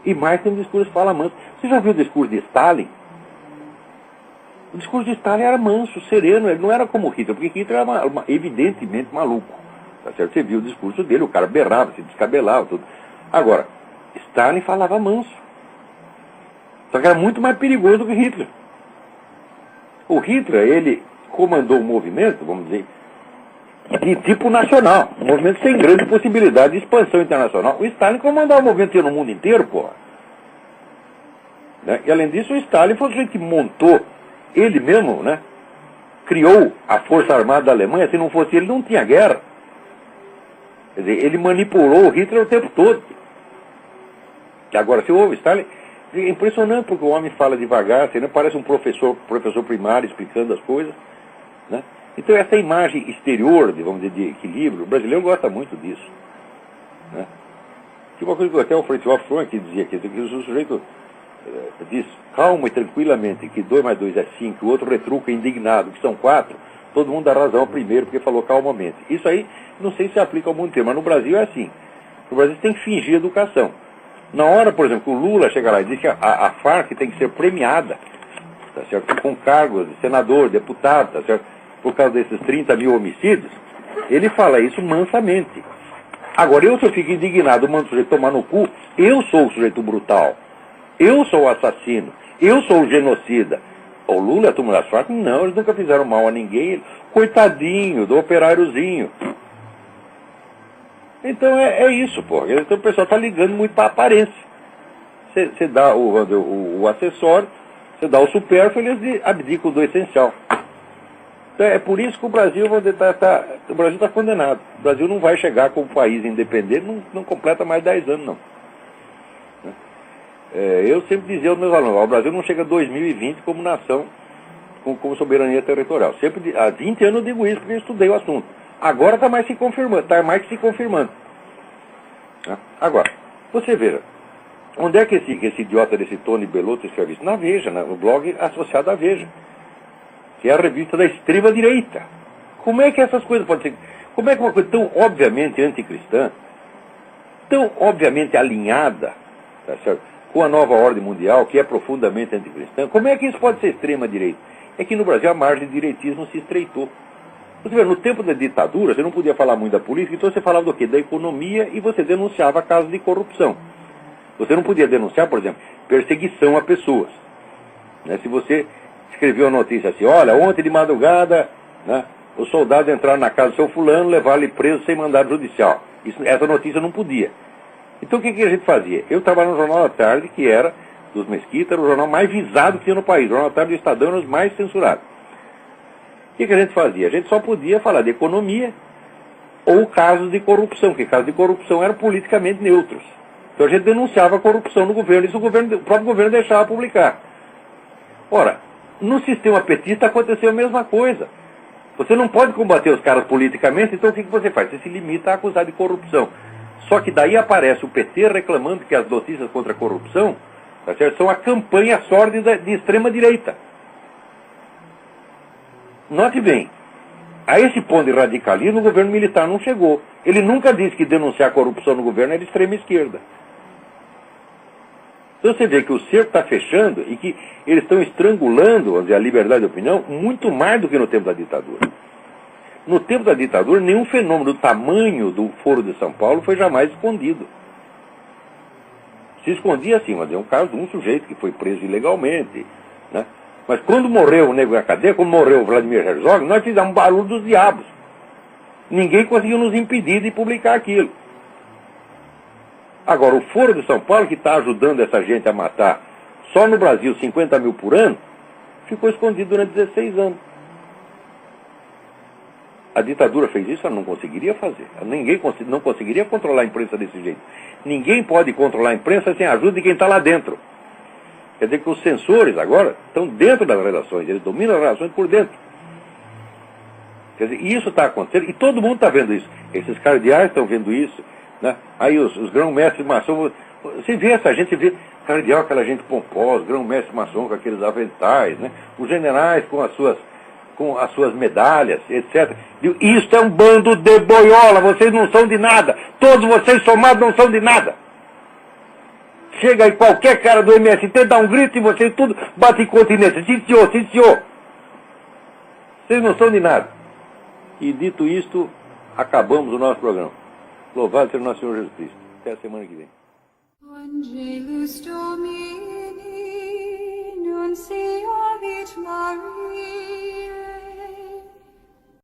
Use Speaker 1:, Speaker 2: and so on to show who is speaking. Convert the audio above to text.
Speaker 1: E mais tem um discurso que fala manso. Você já ouviu o discurso de Stalin? O discurso de Stalin era manso, sereno, ele não era como Hitler, porque Hitler era evidentemente maluco. Tá certo? Você viu o discurso dele, o cara berrava, se descabelava, tudo. Agora, Stalin falava manso. Só que era muito mais perigoso do que Hitler. O Hitler, ele comandou um movimento, vamos dizer, de tipo nacional, um movimento sem grande possibilidade de expansão internacional. O Stalin comandava o movimento no mundo inteiro, porra. Né? E além disso, o Stalin foi o sujeito que montou, ele mesmo, né, criou a Força Armada da Alemanha. Se não fosse ele, não tinha guerra. Quer dizer, ele manipulou o Hitler o tempo todo. Que agora, se ouve, Stalin, é impressionante porque o homem fala devagar, assim, né? Parece um professor primário explicando as coisas, né? Então essa imagem exterior, vamos dizer, de equilíbrio, o brasileiro gosta muito disso, né? Que uma coisa que até o François Fron que dizia que o sujeito diz calma e tranquilamente que 2 mais 2 é 5, que o outro retruca indignado que são 4, todo mundo dá razão ao primeiro porque falou calmamente. Isso aí não sei se aplica ao mundo inteiro, mas no Brasil é assim. No Brasil tem que fingir educação. Na hora, por exemplo, que o Lula chega lá e diz que a Farc tem que ser premiada, tá certo? Com cargos de senador, deputado, tá certo? Por causa desses 30 mil homicídios, ele fala isso mansamente. Agora, se eu fico indignado, mando o sujeito tomar no cu, eu sou o sujeito brutal, eu sou o assassino, eu sou o genocida. O Lula, a turma das Farc, não, eles nunca fizeram mal a ninguém, coitadinho do operáriozinho. Então é isso, pô. Então o pessoal está ligando muito para a aparência. Você dá o acessório, você dá o supérfluo, eles abdicam do essencial. Então é por isso que o Brasil está condenado. O Brasil não vai chegar como país independente, não completa mais 10 anos, não. Eu sempre dizia aos meus alunos, o Brasil não chega a 2020 como nação, como soberania territorial. Sempre, há 20 anos eu digo isso, porque eu estudei o assunto. Agora está mais que se confirmando. Agora, você veja, onde é que esse idiota desse Tony Belotto escreve isso? Na Veja, no blog associado à Veja, que é a revista da extrema-direita. Como é que essas coisas podem ser... Como é que uma coisa tão obviamente anticristã, tão obviamente alinhada, tá certo, com a nova ordem mundial, que é profundamente anticristã, como é que isso pode ser extrema-direita? É que no Brasil a margem de direitismo se estreitou. Você vê, no tempo da ditadura, você não podia falar muito da política, então você falava do quê? Da economia, e você denunciava casos de corrupção. Você não podia denunciar, por exemplo, perseguição a pessoas. Né? Se você escreveu a notícia assim, olha, ontem de madrugada, né, os soldados entraram na casa do seu fulano, levaram ele preso sem mandado judicial. Essa notícia não podia. Então o que a gente fazia? Eu trabalhava no Jornal da Tarde, que era, dos Mesquita, era o jornal mais visado que tinha no país. O Jornal da Tarde do Estadão era os mais censurados. O que a gente fazia? A gente só podia falar de economia ou casos de corrupção, porque casos de corrupção eram politicamente neutros. Então a gente denunciava a corrupção no governo, e o próprio governo deixava publicar. Ora, no sistema petista aconteceu a mesma coisa. Você não pode combater os caras politicamente, então o que você faz? Você se limita a acusar de corrupção. Só que daí aparece o PT reclamando que as notícias contra a corrupção, tá certo, são a campanha sórdida de extrema-direita. Note bem, a esse ponto de radicalismo o governo militar não chegou. Ele nunca disse que denunciar a corrupção no governo era extrema-esquerda. Então você vê que o cerco está fechando e que eles estão estrangulando, vamos dizer, a liberdade de opinião muito mais do que no tempo da ditadura. No tempo da ditadura, nenhum fenômeno do tamanho do Foro de São Paulo foi jamais escondido. Se escondia assim, mas é um caso de um sujeito que foi preso ilegalmente, né? Mas quando morreu o nego na cadeia, quando morreu o Vladimir Herzog, nós fizemos um barulho dos diabos. Ninguém conseguiu nos impedir de publicar aquilo. Agora, o Foro de São Paulo, que está ajudando essa gente a matar, só no Brasil 50 mil por ano, ficou escondido durante 16 anos. A ditadura fez isso, ela não conseguiria fazer. Ninguém não conseguiria controlar a imprensa desse jeito. Ninguém pode controlar a imprensa sem a ajuda de quem está lá dentro. Quer dizer que os censores agora estão dentro das redações, eles dominam as redações por dentro. Quer dizer, isso está acontecendo e todo mundo está vendo isso. Esses cardeais estão vendo isso, né? Aí os grão-mestres maçons, você vê essa gente, você vê cardeal, aquela gente pomposa, grão-mestre maçom com aqueles aventais, né? Os generais com as suas medalhas, etc. Isso é um bando de boiola, vocês não são de nada, todos vocês somados não são de nada. Chega aí qualquer cara do MST, dá um grito e vocês tudo batem continência. Sim, senhor, sim, senhor. Vocês não são de nada. E dito isto, acabamos o nosso programa. Louvado seja o nosso Senhor Jesus Cristo. Até a semana que vem.